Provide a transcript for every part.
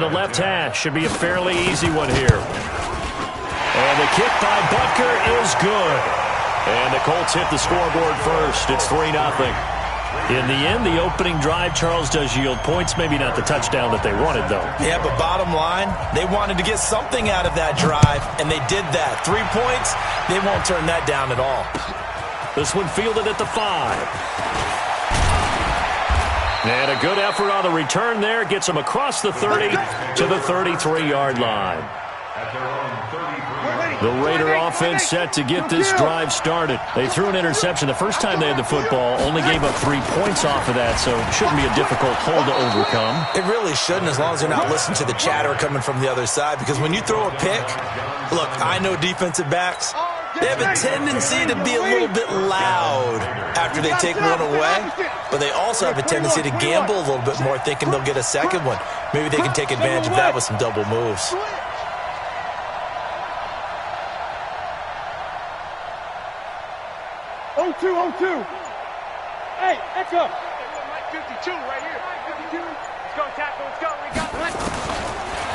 the left hash. Should be a fairly easy one here. And the kick by Butker is good. And the Colts hit the scoreboard first. It's 3-0. In the end, the opening drive, Charles, does yield points. Maybe not the touchdown that they wanted, though. Yeah, but bottom line, they wanted to get something out of that drive, and they did that. 3 points, they won't turn that down at all. This one fielded at the 5. And a good effort on the return there. Gets them across the 30 to the 33-yard line. The Raider offense set to get this drive started. They threw an interception the first time they had the football, only gave up 3 points off of that, so it shouldn't be a difficult hole to overcome. It really shouldn't, as long as they're not listening to the chatter coming from the other side, because when you throw a pick, look, I know defensive backs, they have a tendency to be a little bit loud after they take one away, but they also have a tendency to gamble a little bit more, thinking they'll get a second one. Maybe they can take advantage of that with some double moves. Hey, echo. 52 right here. 52. Let's go, tackle. Let's go. We got it.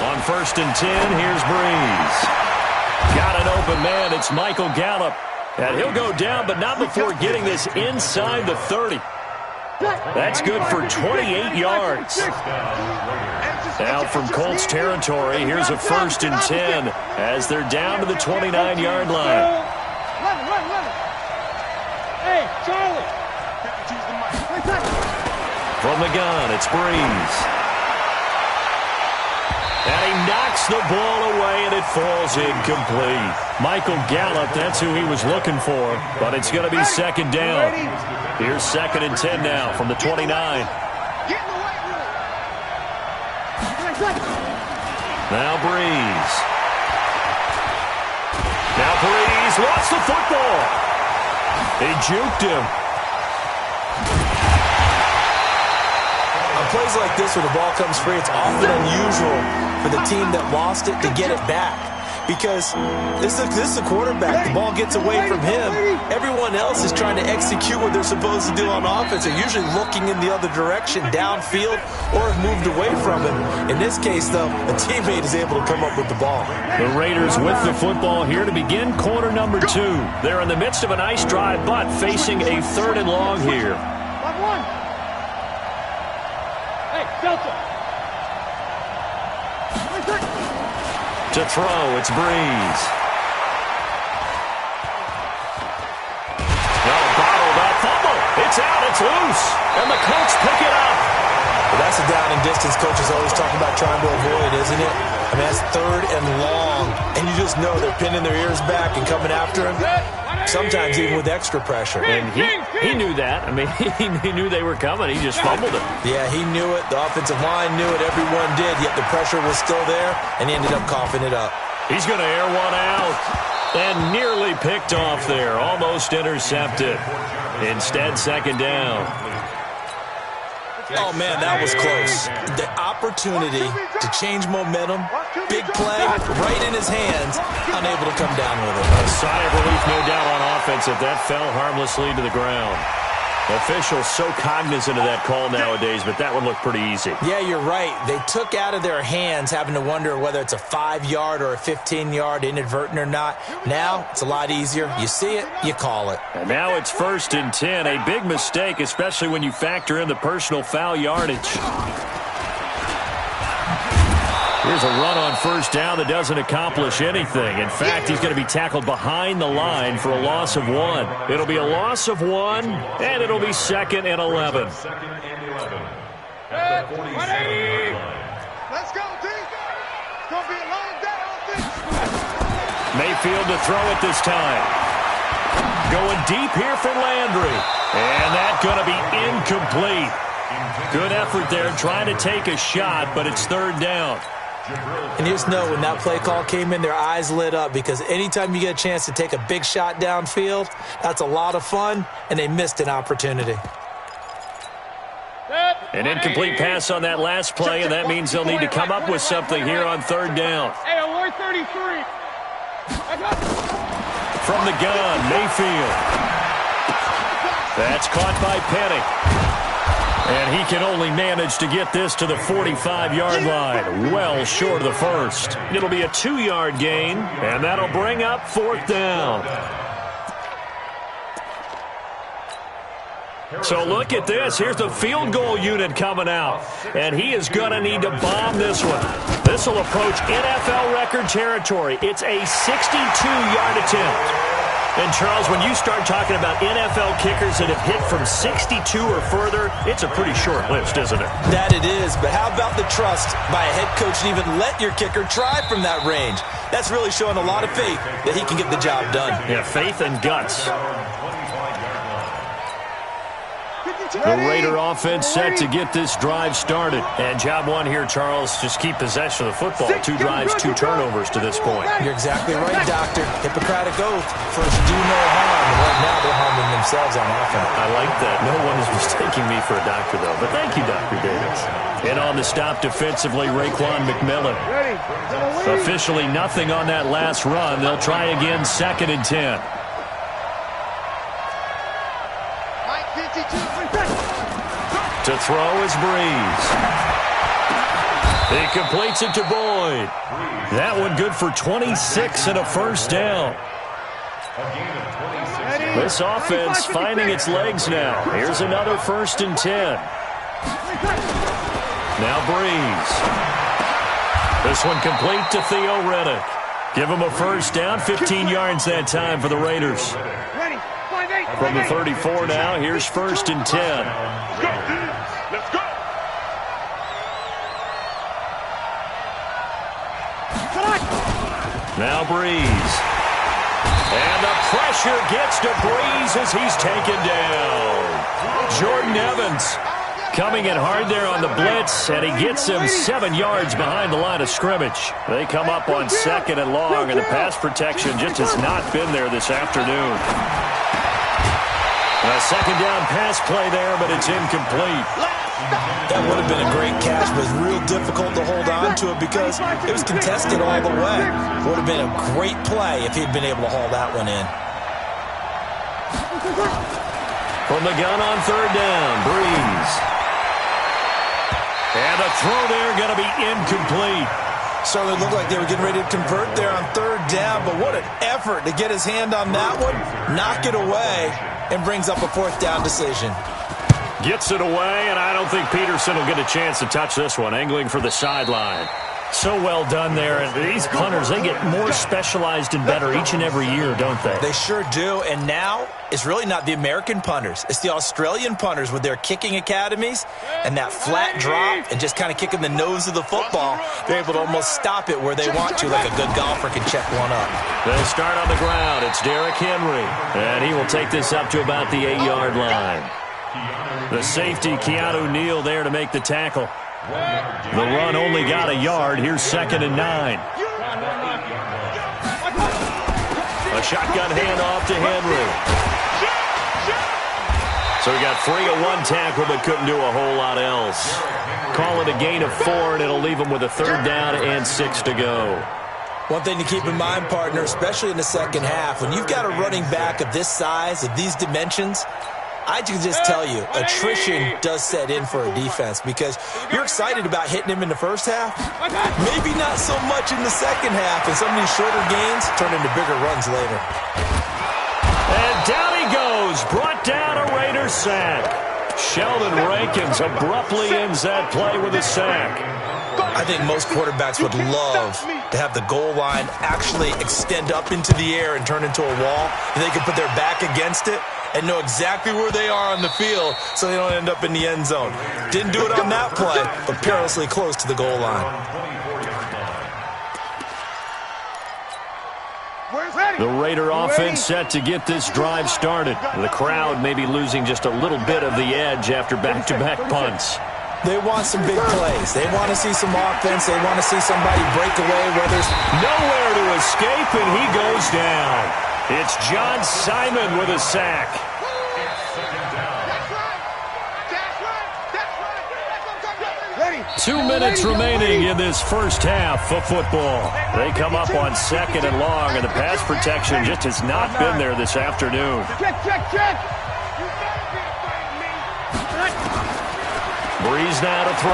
On 1st and 10, here's Breeze. Got an open man. It's Michael Gallup. And he'll go down, but not before getting this inside the 30. That's good for 28 yards. Now from Colts territory, here's a 1st and 10 as they're down to the 29-yard line. Hey, Charlie. From the gun, it's Breeze. And he knocks the ball away, and it falls incomplete. Michael Gallup, that's who he was looking for, but it's going to be 2nd down. Here's 2nd and 10 now from the 29. Now Breeze. Now Breeze lost the football. He juked him. On plays like this where the ball comes free, it's often unusual for the team that lost it to get it back. Because this is a quarterback. The ball gets away from him. Everyone else is trying to execute what they're supposed to do on offense. They're usually looking in the other direction, downfield, or have moved away from him. In this case, though, a teammate is able to come up with the ball. The Raiders with the football here to begin quarter number 2. They're in the midst of a nice drive, but facing a 3rd and long here. Hey, Delta. To throw, it's Breeze. No, bottled up, fumble. It's out, it's loose, and the Colts pick it up. Well, that's a down and distance coaches always talk about trying to avoid, isn't it? I mean, that's 3rd and long, and you just know they're pinning their ears back and coming after him, sometimes even with extra pressure. And he knew that. I mean, he knew they were coming. He just fumbled it. Yeah, he knew it. The offensive line knew it. Everyone did, yet the pressure was still there, and he ended up coughing it up. He's going to air one out, and nearly picked off there. Almost intercepted. Instead, 2nd down. Oh, man, that was close. The opportunity to change momentum, big play, right in his hands, unable to come down with it. A sigh of relief, no doubt, on offense if that fell harmlessly to the ground. Officials so cognizant of that call nowadays, but that one looked pretty easy. Yeah, you're right. They took out of their hands having to wonder whether it's a 5-yard or a 15-yard, inadvertent or not. Now, it's a lot easier. You see it, you call it. And now it's 1st and 10. A big mistake, especially when you factor in the personal foul yardage. Here's a run on 1st down that doesn't accomplish anything. In fact, he's going to be tackled behind the line for a loss of 1. It'll be a loss of 1, and it'll be 2nd and 11. Let's go, team. It's going to be a long day on this. Mayfield to throw it this time. Going deep here for Landry. And that's going to be incomplete. Good effort there trying to take a shot, but it's 3rd down. And you just know when that play call came in, their eyes lit up, because anytime you get a chance to take a big shot downfield, that's a lot of fun, and they missed an opportunity. An incomplete pass on that last play, and that means they'll need to come up with something here on 3rd down. Hey, alert 33. From the gun, Mayfield. That's caught by Penny. And he can only manage to get this to the 45-yard line, well short of the first. It'll be a 2-yard gain, and that'll bring up 4th down. So look at this. Here's the field goal unit coming out, and he is going to need to bomb this one. This will approach NFL record territory. It's a 62-yard attempt. And, Charles, when you start talking about NFL kickers that have hit from 62 or further, it's a pretty short list, isn't it? That it is, but how about the trust by a head coach to even let your kicker try from that range? That's really showing a lot of faith that he can get the job done. Yeah, faith and guts. The Raider offense set to get this drive started. And job one here, Charles, just keep possession of the football. 2 drives, 2 turnovers to this point. You're exactly right, Doctor. Hippocratic oath. First, do no harm. And right now, they're harming themselves on offense. I like that. No one is mistaking me for a doctor, though. But thank you, Dr. Davis. And on the stop defensively, Raekwon McMillan. Officially nothing on that last run. They'll try again, 2nd and 10. To throw is Breeze. He completes it to Boyd. That one good for 26 and a first down. This offense finding its legs now. Here's another 1st and 10. Now Breeze. This one complete to Theo Reddick. Give him a first down, 15 yards that time for the Raiders. From the 34 now, here's 1st and 10. Let's go. Now Breeze. And the pressure gets to Breeze as he's taken down. Jordan Evans coming in hard there on the blitz, and he gets him 7 yards behind the line of scrimmage. They come up on 2nd and long, and the pass protection just has not been there this afternoon. A 2nd down pass play there, but it's incomplete. That would have been a great catch, but it's real difficult to hold on to it because it was contested all the way. It would have been a great play if he'd been able to haul that one in. From the gun on 3rd down, Breeze. And the throw there going to be incomplete. Certainly looked like they were getting ready to convert there on 3rd down, but what an effort to get his hand on that one, knock it away, and brings up a 4th down decision. Gets it away, and I don't think Peterson will get a chance to touch this one, angling for the sideline. So well done there, and these punters, they get more specialized and better each and every year, don't they? They sure do, and now it's really not the American punters. It's the Australian punters with their kicking academies and that flat drop and just kind of kicking the nose of the football. They're able to almost stop it where they want to, like a good golfer can check one up. They start on the ground. It's Derrick Henry, and he will take this up to about the 8-yard line. The safety, Keanu Neal, there to make the tackle. The run only got a yard. Here's 2nd and 9. A shotgun handoff to Henry. So he got 3 on 1 tackle, but couldn't do a whole lot else. Call it a gain of 4, and it'll leave him with a 3rd down and 6 to go. One thing to keep in mind, partner, especially in the second half, when you've got a running back of this size, of these dimensions, I can just tell you, attrition does set in for a defense because you're excited about hitting him in the first half. Maybe not so much in the second half, and some of these shorter gains turn into bigger runs later. And down he goes, brought down a Raider sack. Sheldon Rankins abruptly ends that play with a sack. I think most quarterbacks would love to have the goal line actually extend up into the air and turn into a wall, and they can put their back against it and know exactly where they are on the field so they don't end up in the end zone. Didn't do it on that play, but perilously close to the goal line. The Raider offense set to get this drive started. The crowd may be losing just a little bit of the edge after back-to-back punts. They want some big plays. They want to see some offense. They want to see somebody break away where there's nowhere to escape, and he goes down. It's John Simon with a sack. 2 minutes remaining in this first half of football. They come up on 2nd and long, and the pass protection just has not been there this afternoon. Check. Breeze now to throw.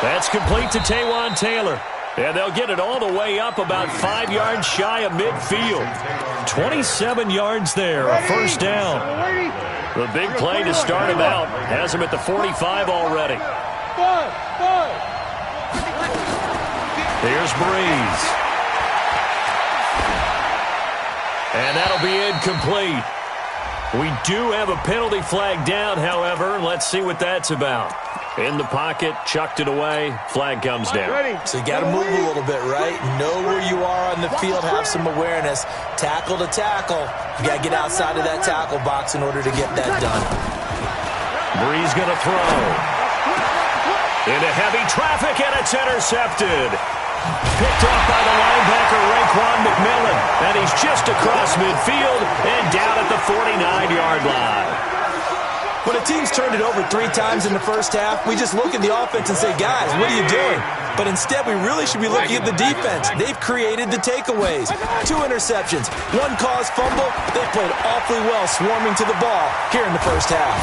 That's complete to Taywan Taylor. And they'll get it all the way up about 5 yards shy of midfield. 27 yards there, a first down. The big play to start him out has him at the 45 already. Here's Breeze. And that'll be incomplete. We do have a penalty flag down, however. Let's see what that's about. In the pocket, chucked it away, flag comes down. So you got to move a little bit, right? Know where you are on the field, have some awareness. Tackle to tackle. You got to get outside of that tackle box in order to get that done. Breeze going to throw. Into heavy traffic, and it's intercepted. Picked off by the linebacker, Raekwon McMillan. And he's just across midfield and down at the 49-yard line. When a team's turned it over 3 times in the first half, we just look at the offense and say, guys, what are you doing? But instead, we really should be looking at the defense. They've created the takeaways. 2 interceptions, 1 caused fumble. They played awfully well swarming to the ball here in the first half.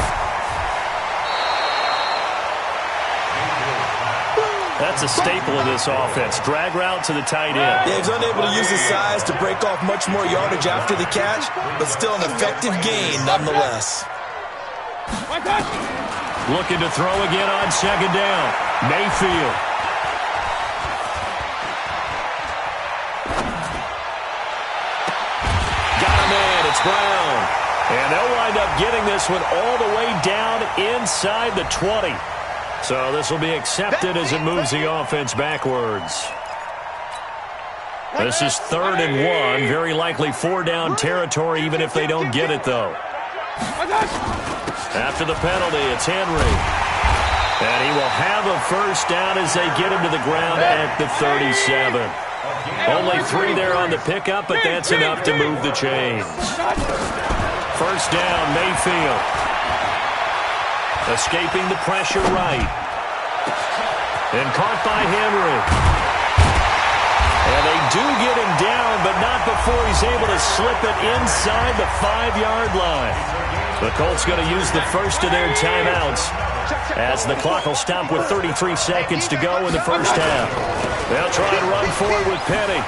That's a staple of this offense. Drag route to the tight end. Yeah, he's unable to use his size to break off much more yardage after the catch, but still an effective gain nonetheless. Looking to throw again on second down. Mayfield. Got him in. It's Brown. And they'll wind up getting this one all the way down inside the 20. So this will be accepted as it moves the offense backwards. This is 3rd and 1. Very likely 4-down territory, even if they don't get it, though. After the penalty, it's Henry. And he will have a first down as they get him to the ground at the 37. Only 3 there on the pickup, but that's enough to move the chains. First down, Mayfield. Escaping the pressure right. And caught by Henry. And they do get him down, but not before he's able to slip it inside the 5-yard line. The Colts going to use the first of their timeouts as the clock will stop with 33 seconds to go in the first half. They'll try and run forward with Penny.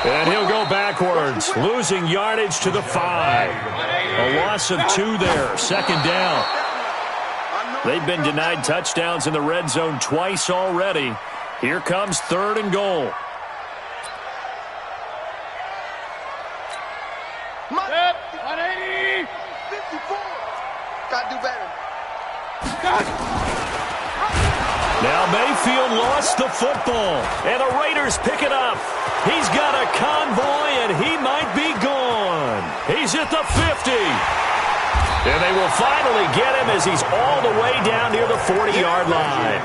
And he'll go backwards, losing yardage to the 5. A loss of 2 there, second down. They've been denied touchdowns in the red zone twice already. Here comes 3rd and goal. Now Mayfield lost the football, and the Raiders pick it up. He's got a convoy, and he might be gone. He's at the 50. And they will finally get him as he's all the way down near the 40-yard line.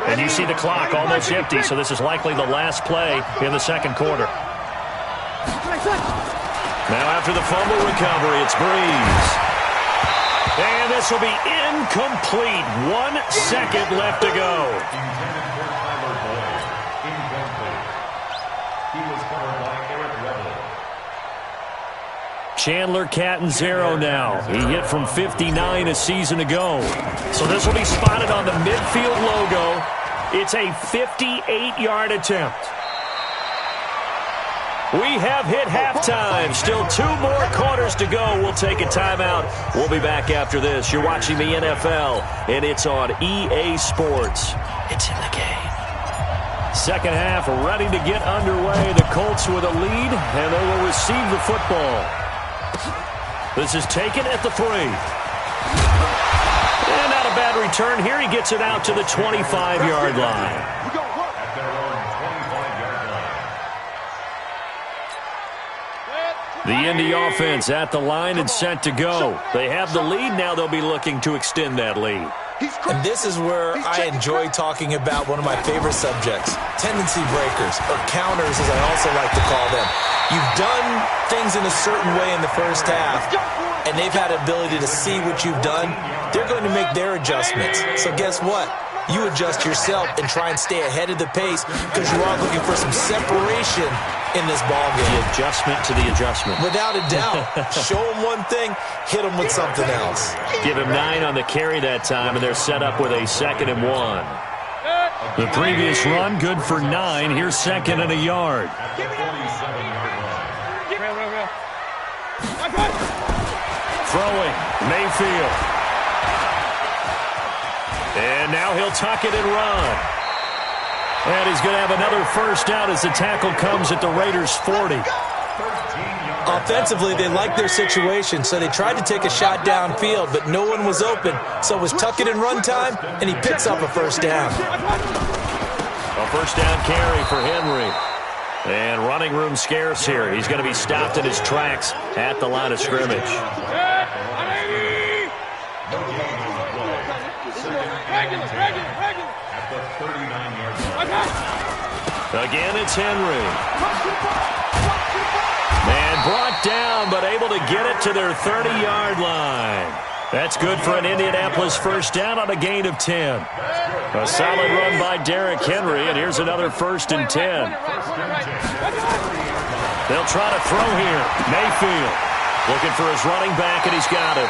And you see the clock almost empty, so this is likely the last play in the second quarter. Now after the fumble recovery, it's Breeze. And this will be incomplete. 1 second left to go. Chandler Catanzaro now. He hit from 59 a season ago. So this will be spotted on the midfield logo. It's a 58-yard attempt. We have hit halftime. Still 2 more quarters to go. We'll take a timeout. We'll be back after this. You're watching the NFL, and it's on EA Sports. It's in the game. Second half ready to get underway. The Colts with a lead, and they will receive the football. This is taken at the 3. And not a bad return here. He gets it out to the 25-yard line. The Indy offense at the line and set to go. They have the lead. Now they'll be looking to extend that lead. And this is where I enjoy talking about one of my favorite subjects, tendency breakers, or counters as I also like to call them. You've done things in a certain way in the first half, and they've had the ability to see what you've done. They're going to make their adjustments. So guess what? you adjust yourself and try and stay ahead of the pace because you are looking for some separation in this ball game. The adjustment to the adjustment. Without a doubt. Show them one thing, hit them with something else. Give him 9 on the carry that time, and they're set up with a 2nd and 1. The previous run, good for 9. Here's 2nd and a yard. Throwing, Mayfield. And now he'll tuck it and run. And he's going to have another first down as the tackle comes at the Raiders' 40. Offensively, they liked their situation, so they tried to take a shot downfield, but no one was open. So it was tuck it and run time, and he picks up a first down. A first down carry for Henry. And running room scarce here. He's going to be stopped in his tracks at the line of scrimmage. Again, it's Henry. And brought down, but able to get it to their 30-yard line. That's good for an Indianapolis first down on a gain of 10. A solid run by Derrick Henry, and here's another 1st and 10. They'll try to throw here. Mayfield looking for his running back, and he's got it.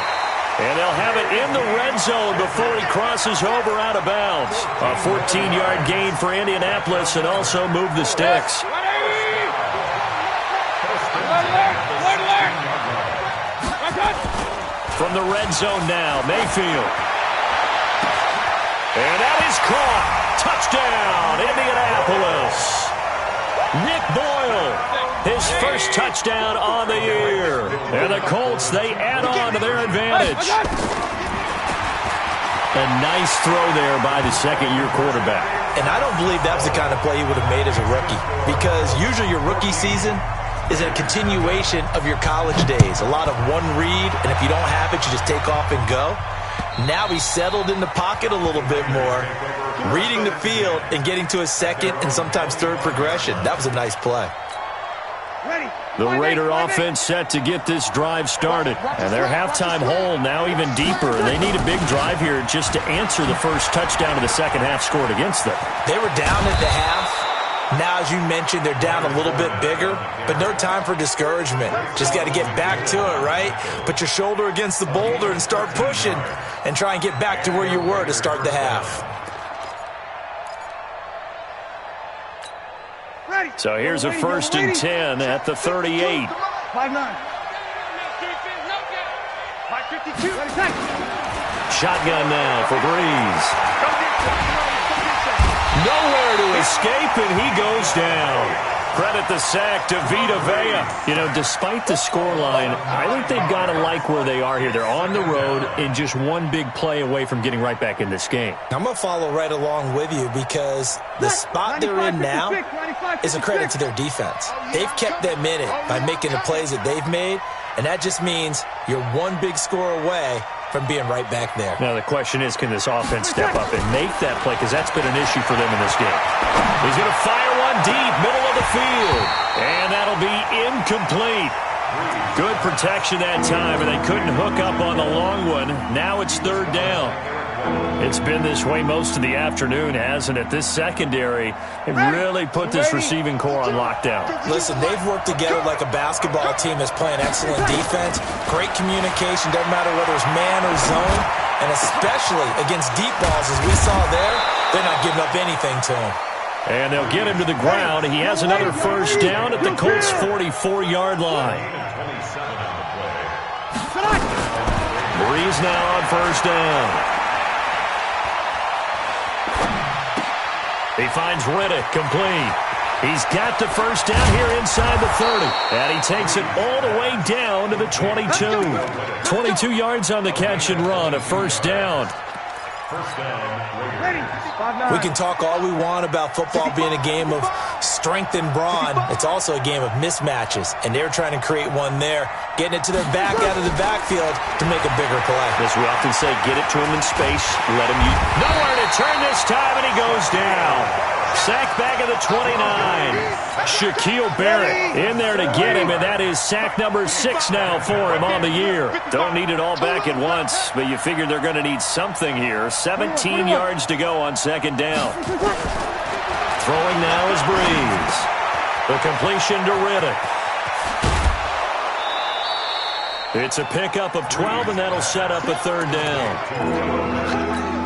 And they'll have it in the red zone before he crosses over out of bounds. A 14-yard gain for Indianapolis and also move the sticks. From the red zone now, Mayfield. And that is caught. Touchdown, Indianapolis. Nick Boyle, his first touchdown on the year. And the Colts, they add on to their advantage. A nice throw there by the second-year quarterback. And I don't believe that was the kind of play he would have made as a rookie, because usually your rookie season is a continuation of your college days. A lot of one read, and if you don't have it, you just take off and go. Now he's settled in the pocket a little bit more, reading the field and getting to his second and sometimes third progression. That was a nice play. The Raider offense set to get this drive started. And their halftime hole now even deeper. And they need a big drive here just to answer the first touchdown of the second half scored against them. They were down at the half. Now, as you mentioned, they're down a little bit bigger, but no time for discouragement. Just got to get back to it, right? Put your shoulder against the boulder and start pushing and try and get back to where you were to start the half. So here's a 1st and 10 at the 38. 5-9. Shotgun now for Breeze. Nowhere to escape, and he goes down. Credit the sack to Vita Vea. You know, despite the scoreline, I think they've got to like where they are here. They're on the road and just one big play away from getting right back in this game. I'm going to follow right along with you because the spot they're in now is a credit to their defense. They've kept them in it by making the plays that they've made, and that just means you're one big score away from being right back there. Now, the question is, can this offense step up and make that play? Because that's been an issue for them in this game. He's going to fire one deep, middle of the field. And that'll be incomplete. Good protection that time, and they couldn't hook up on the long one. Now it's 3rd down. It's been this way most of the afternoon, hasn't it? This secondary, it really put this receiving core on lockdown. Listen, they've worked together like a basketball team that's playing excellent defense. Great communication, doesn't matter whether it's man or zone. And especially against deep balls, as we saw there, they're not giving up anything to him. And they'll get him to the ground. He has another first down at the Colts' 44-yard line. Breeze now on first down. He finds Riddick complete. He's got the first down here inside the 30. And he takes it all the way down to the 22. 22 yards on the catch and run, a first down. We can talk all we want about football being a game of strength and brawn. It's also a game of mismatches, and they're trying to create one there, getting it to their back out of the backfield to make a bigger play. As we often say, get it to him in space, let him use. Nowhere to turn this time, and he goes down. Sack back at the 29. Shaquille Barrett in there to get him, and that is sack number 6 now for him on the year. Don't need it all back at once, but you figure they're going to need something here. 17 yards to go on second down. Throwing now is Breeze. The completion to Riddick. It's a pickup of 12, and that'll set up a third down.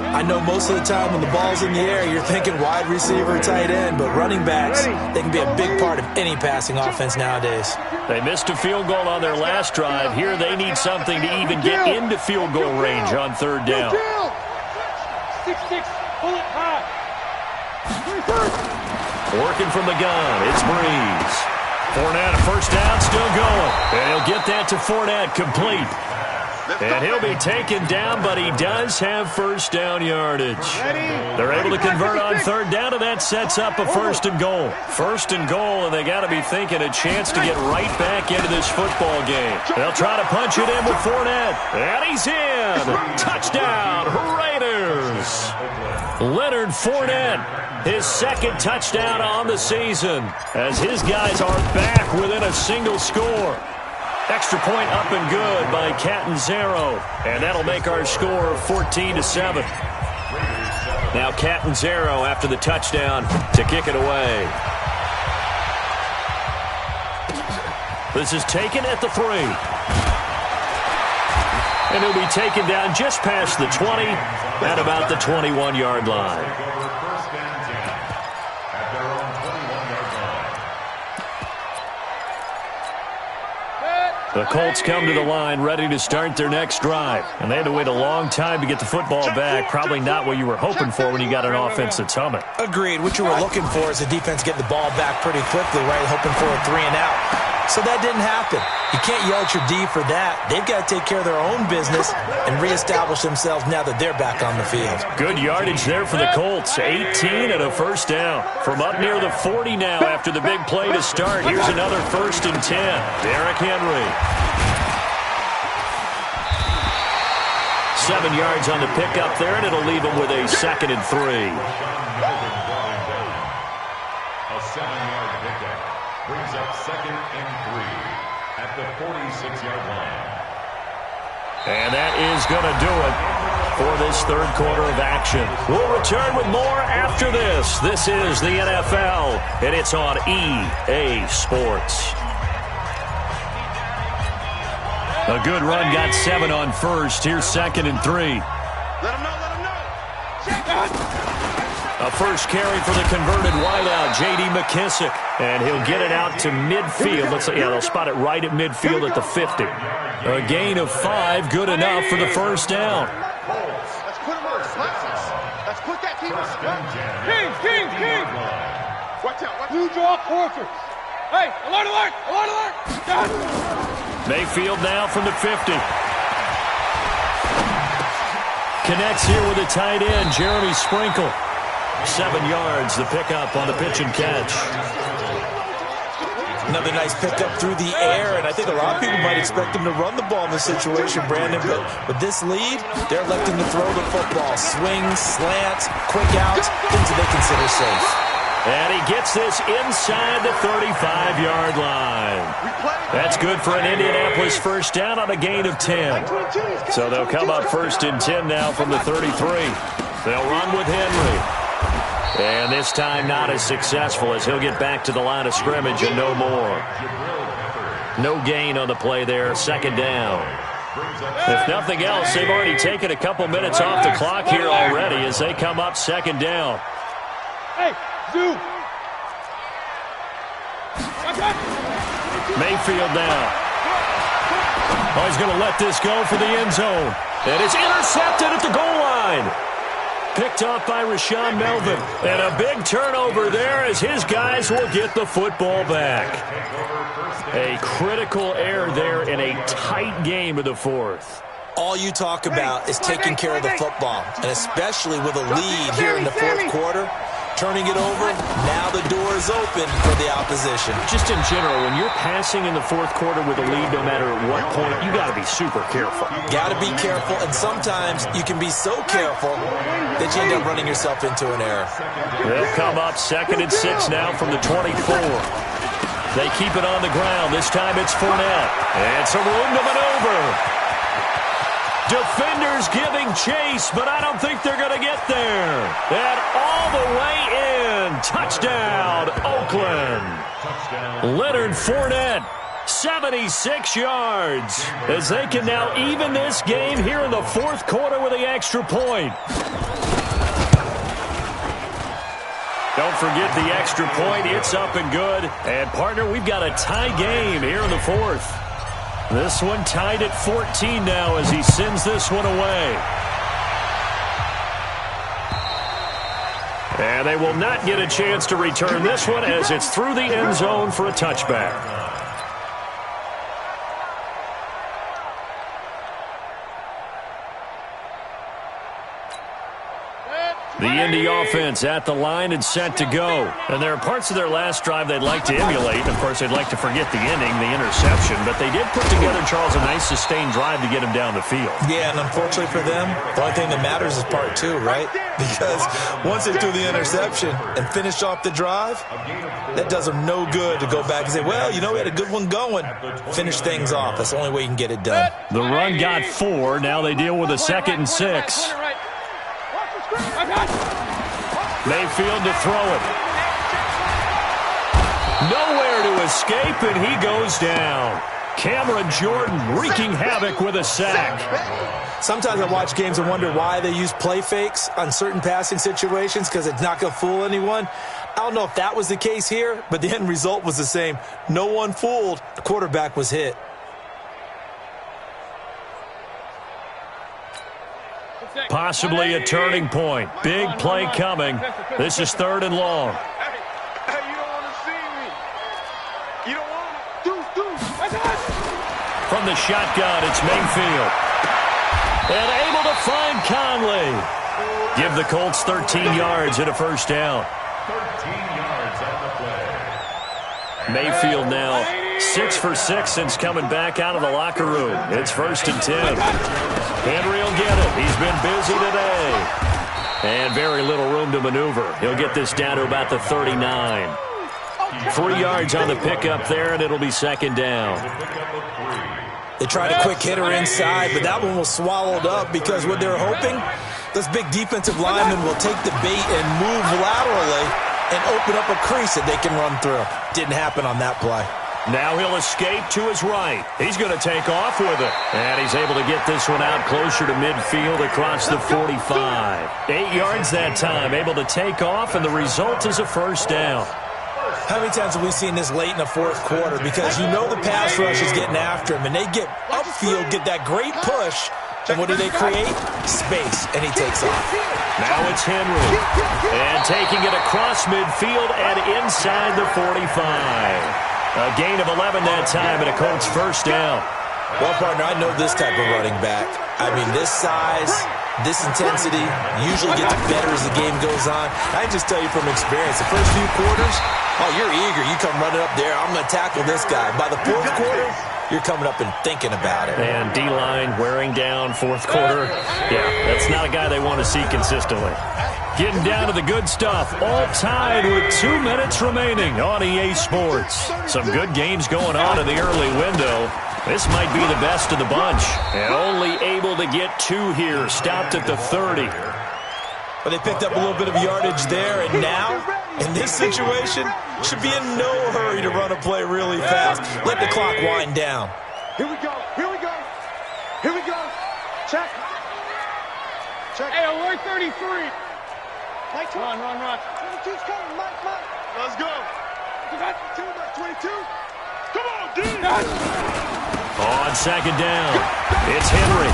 I know most of the time when the ball's in the air, you're thinking wide receiver, tight end, but running backs, they can be a big part of any passing offense nowadays. They missed a field goal on their last drive. Here they need something to even get into field goal range on third down. 6-6, pull it high. Working from the gun, it's Breeze. Fournette, a first down, still going. And he'll get that to Fournette, complete. And he'll be taken down, but he does have first down yardage. They're able to convert on third down, and that sets up a first and goal. First and goal, and they got to be thinking a chance to get right back into this football game. They'll try to punch it in with Fournette. And he's in. Touchdown, Raiders. Leonard Fournette, his second touchdown on the season, as his guys are back within a single score. Extra point up and good by Catanzaro. And that'll make our score 14-7. Now Catanzaro after the touchdown to kick it away. This is taken at the 3. And he'll be taken down just past the 20 at about the 21-yard line. The Colts come to the line ready to start their next drive. And they had to wait a long time to get the football back. Probably not what you were hoping for when you got an offense that's humming. Agreed. What you were looking for is the defense getting the ball back pretty quickly, right? Hoping for a 3 and out. So that didn't happen. You can't yell at your D for that. They've got to take care of their own business and reestablish themselves now that they're back on the field. Good yardage there for the Colts. 18 and a first down. From up near the 40 now after the big play to start. Here's another 1st and 10. Derrick Henry. 7 yards on the pickup there, and it'll leave him with a 2nd and 3. A 7-yard pickup brings up 2nd and 3 at the 46-yard line. And that is going to do it for this third quarter of action. We'll return with more after this. This is the NFL, and it's on EA Sports. A good run, got 7 on first. Here's 2nd and 3. Let him know, let him know. A first carry for the converted wideout, J.D. McKissick. And he'll get it out to midfield. They'll spot it right at midfield at the 50. A gain of 5, good enough for the first down. Let's put him on. Let's put that team on. King. Watch out. Blue draw portraits. Hey, alert. Mayfield now from the 50. Connects here with a tight end, Jeremy Sprinkle. 7 yards, the pickup on the pitch and catch. Another nice pickup through the air, and I think a lot of people might expect him to run the ball in this situation, Brandon, but with this lead, they're electing to throw the football. Swings, slants, quick outs, things that they consider safe. And he gets this inside the 35-yard line. That's good for an Indianapolis first down on a gain of 10. So they'll come up 1st and 10 now from the 33. They'll run with Henry. And this time not as successful as he'll get back to the line of scrimmage and no more. No gain on the play there, 2nd down. If nothing else, they've already taken a couple minutes off the clock here already as they come up 2nd down. Hey, Zoo. Mayfield now. Oh, he's going to let this go for the end zone. And it's intercepted at the goal line. Picked off by Rashawn Melvin. And a big turnover there as his guys will get the football back. A critical error there in a tight game of the 4th. All you talk about is taking care of the football, and especially with a lead here in the 4th quarter. turning it over. Now the door is open for the opposition. Just in general, when you're passing in the fourth quarter with a lead, no matter at what point, you got to be super careful. Got to be careful, and sometimes you can be so careful that you end up running yourself into an error. They'll come up 2nd and 6 now from the 24. They keep it on the ground. This time it's Fournette. It's a room to maneuver. Defenders giving chase, but I don't think they're going to get there. And all the way in. Touchdown, Oakland. Leonard Fournette, 76 yards, as they can now even this game here in the fourth quarter with the extra point. Don't forget the extra point. It's up and good. And, partner, we've got a tie game here in the fourth. This one tied at 14 now as he sends this one away. And they will not get a chance to return this one as it's through the end zone for a touchback. The Indy offense at the line and set to go. And there are parts of their last drive they'd like to emulate. Of course, they'd like to forget the ending, the interception. But they did put together, Charles, a nice sustained drive to get him down the field. Yeah, and unfortunately for them, the only thing that matters is part 2, right? Because once they do the interception and finish off the drive, that does them no good to go back and say, well, you know, we had a good one going. Finish things off. That's the only way you can get it done. The run got 4. Now they deal with a 2nd and 6. Mayfield to throw it. Nowhere to escape, and he goes down. Cameron Jordan wreaking havoc with a sack. Sometimes I watch games and wonder why they use play fakes on certain passing situations, because it's not going to fool anyone. I don't know if that was the case here, but the end result was the same. No one fooled. The quarterback was hit. Possibly a turning point. Big play coming. This is 3rd and long. Hey, you don't want to see me. You don't want to. From the shotgun, it's Mayfield. And able to find Conley. Give the Colts 13 yards and a first down. 13 yards on the play. Mayfield now 6 for 6 since coming back out of the locker room. It's 1st and 10. Henry will get it. He's been busy today. And very little room to maneuver. He'll get this down to about the 39. 3 yards on the pickup there, and it'll be 2nd down. They tried a quick hitter inside, but that one was swallowed up because what they're hoping, this big defensive lineman will take the bait and move laterally and open up a crease that they can run through. Didn't happen on that play. Now he'll escape to his right. He's going to take off with it. And he's able to get this one out closer to midfield across the 45. 8 yards that time, able to take off, and the result is a first down. How many times have we seen this late in the fourth quarter? Because you know the pass rush is getting after him, and they get upfield, get that great push, and what do they create? Space, and he takes off. Now it's Henry. And taking it across midfield and inside the 45. A gain of 11 that time, and a Colts first down. Well, partner, I know this type of running back. I mean, this size, this intensity usually gets better as the game goes on. I can just tell you from experience, the first few quarters, oh, you're eager. You come running up there, I'm going to tackle this guy. By the fourth quarter, you're coming up and thinking about it. And D-line wearing down fourth quarter. Yeah, that's not a guy they want to see consistently. Getting down to the good stuff. All tied with 2 minutes remaining on EA Sports. Some good games going on in the early window. This might be the best of the bunch. And only able to get 2 here. Stopped at the 30. But they picked up a little bit of yardage there, and now, in this situation, should be in no hurry to run a play really fast. Let the clock wind down. Here we go. Here we go. Here we go. Check. Check. Hey, alert 33. Mike, run. 22's coming. Mike. Let's go. 22. Come on, D. On 2nd down, it's Henry.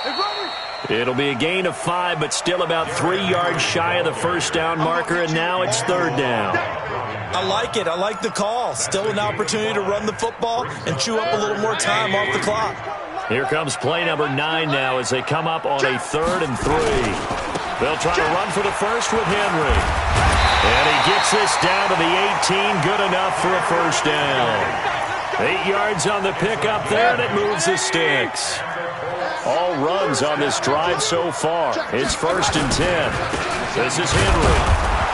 Hey, brother. It'll be a gain of 5, but still about 3 yards shy of the first down marker, and now it's 3rd down. I like it. I like the call. Still an opportunity to run the football and chew up a little more time off the clock. Here comes play number 9 now as they come up on a 3rd and 3. They'll try to run for the first with Henry. And he gets this down to the 18. Good enough for a first down. 8 yards on the pickup there, and it moves the sticks. All runs on this drive so far. It's 1st and 10. This is Henry.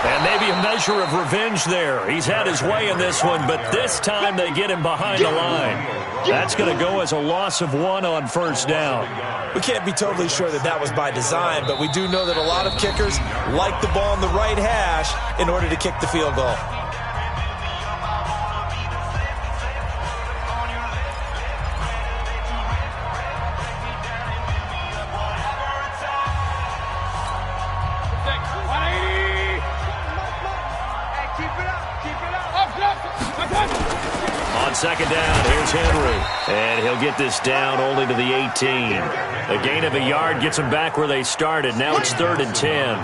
And maybe a measure of revenge there. He's had his way in this one, but this time they get him behind the line. That's going to go as a loss of 1 on first down. We can't be totally sure that that was by design, but we do know that a lot of kickers like the ball on the right hash in order to kick the field goal. On second down, here's Henry. And he'll get this down only to the 18. A gain of a yard gets them back where they started. Now it's 3rd and 10. A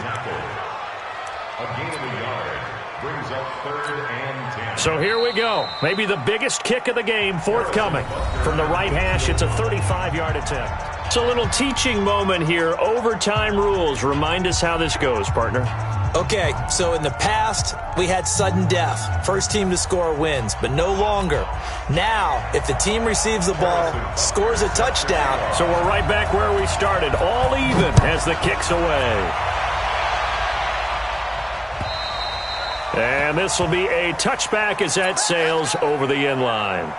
gain of a yard brings up 3rd and 10. So here we go. Maybe the biggest kick of the game forthcoming. From the right hash, it's a 35-yard attempt. It's a little teaching moment here. Overtime rules. Remind us how this goes, partner. Okay, so in the past, we had sudden death. First team to score wins, but no longer. Now, if the team receives the ball, scores a touchdown. So we're right back where we started, all even as the kick's away. And this will be a touchback as that sails over the end line.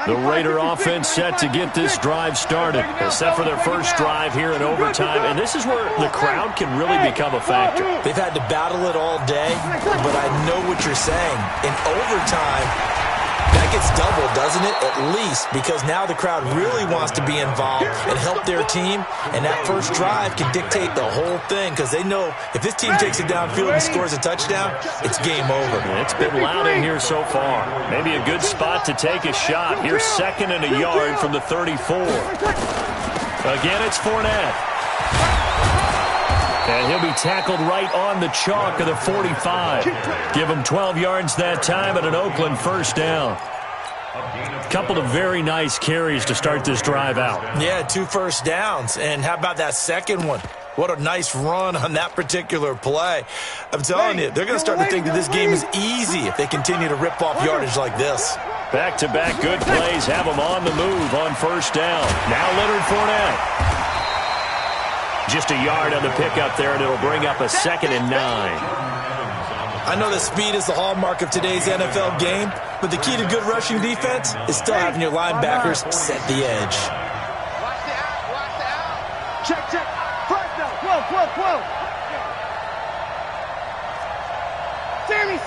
The Raider offense set to get this drive started. Set for their first drive here in overtime. And this is where the crowd can really become a factor. They've had to battle it all day, but I know what you're saying. In overtime, that gets doubled, doesn't it? At least, because now the crowd really wants to be involved and help their team. And that first drive can dictate the whole thing because they know if this team takes it downfield and scores a touchdown, it's game over. It's been loud in here so far. Maybe a good spot to take a shot. Here's 2nd and a yard from the 34. Again, it's Fournette. And he'll be tackled right on the chalk of the 45. Give him 12 yards that time and an Oakland first down. Couple of very nice carries to start this drive out. Yeah, 2 first downs. And how about that second one? What a nice run on that particular play. I'm telling you, they're going to start to think that this game is easy if they continue to rip off yardage like this. Back-to-back good plays have them on the move on first down. Now Leonard Fournette. Just a yard on the pickup there, and it'll bring up a 2nd and 9. I know that speed is the hallmark of today's NFL game, but the key to good rushing defense is still having your linebackers set the edge. Watch the out. Check. First down. Whoa. Sammy.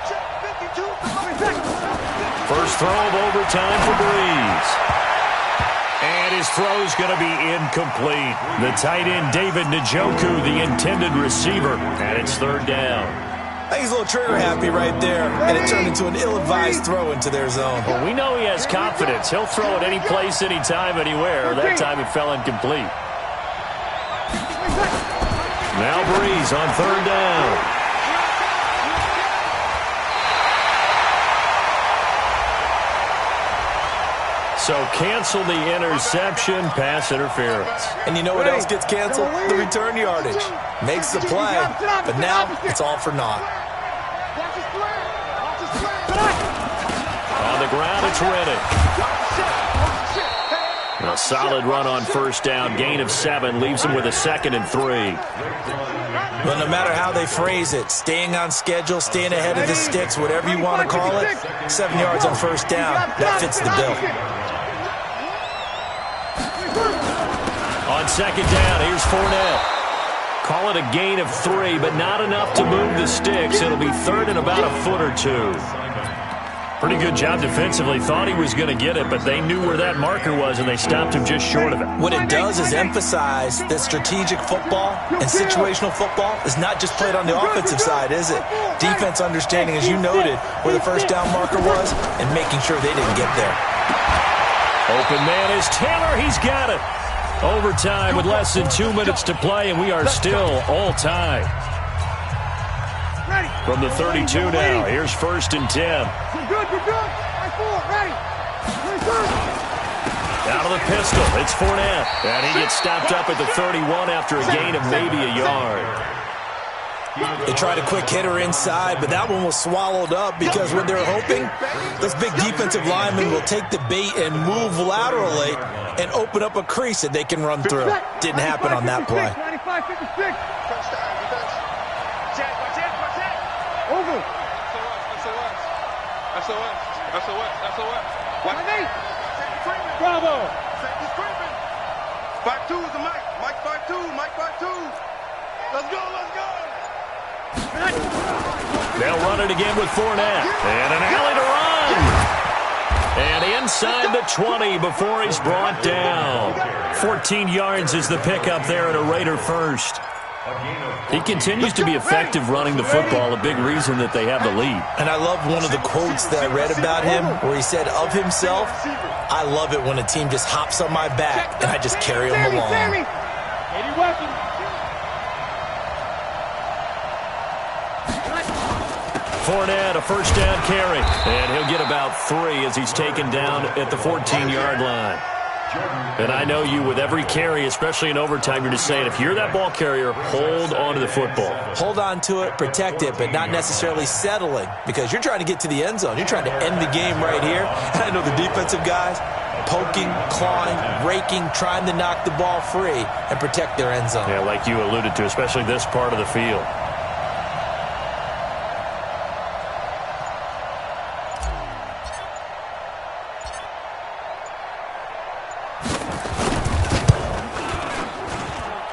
Check 52. First throw of overtime for Breeze. And his throw's going to be incomplete. The tight end, David Njoku, the intended receiver. And it's 3rd down. I think he's a little trigger happy right there, and it turned into an ill-advised throw into their zone. Well, we know he has confidence. He'll throw it any place, anytime, anywhere. That time it fell incomplete. Now Breeze on 3rd down. So cancel the interception, pass interference. And you know what else gets canceled? The return yardage. Makes the play, but now it's all for naught. On the ground, it's Reddick. A solid run on first down. Gain of 7 leaves him with a 2nd and 3. Well, no matter how they phrase it, staying on schedule, staying ahead of the sticks, whatever you want to call it, 7 yards on first down, that fits the bill. On second down, here's Fournette. Call it a gain of 3, but not enough to move the sticks. It'll be 3rd and about a foot or 2. Pretty good job defensively. Thought he was going to get it, but they knew where that marker was, and they stopped him just short of it. What it does is emphasize that strategic football and situational football is not just played on the offensive side, is it? Defense understanding, as you noted, where the first down marker was and making sure they didn't get there. Open man is Taylor. He's got it. Overtime with less than 2 minutes to play, and we are still all tied. From the 32 now, here's 1st and 10. We're good. I 4, ready. Out of the pistol, it's Fournette. And he gets stopped up at the 31 after a gain of maybe a yard. They tried a quick hitter inside, but that one was swallowed up because when they're hoping, those big defensive linemen will take the bait and move laterally and open up a crease that they can run through. Didn't happen on that play. 95-56. Over. Bravo. 5-2 is the Mike. Mike 5-2. Mike 5-2. Let's go. Let's go. They'll run it again with Fournette. And an alley to run. And inside the 20 before he's brought down. 14 yards is the pickup there at a Raider first. He continues to be effective running the football, a big reason that they have the lead. And I love one of the quotes that I read about him where he said of himself, I love it when a team just hops on my back and I just carry them along. Fournette, a first down carry. And he'll get about 3 as he's taken down at the 14-yard line. And I know you, with every carry, especially in overtime, you're just saying, if you're that ball carrier, hold on to the football. Hold on to it, protect it, but not necessarily settling, because you're trying to get to the end zone. You're trying to end the game right here. And I know the defensive guys poking, clawing, raking, trying to knock the ball free and protect their end zone. Yeah, like you alluded to, especially this part of the field.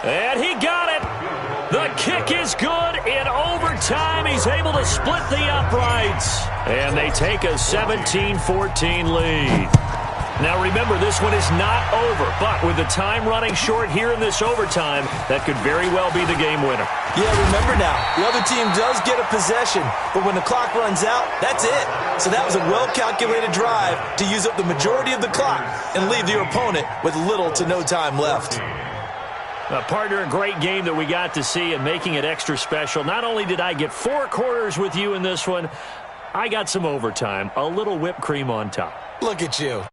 And he got it. The kick is good in overtime. He's able to split the uprights. And they take a 17-14 lead. Now remember, this one is not over, but with the time running short here in this overtime, that could very well be the game winner. Yeah, remember now, the other team does get a possession, but when the clock runs out, that's it. So that was a well-calculated drive to use up the majority of the clock and leave your opponent with little to no time left. Partner, a great game that we got to see and making it extra special. Not only did I get 4 quarters with you in this one, I got some overtime, a little whipped cream on top. Look at you.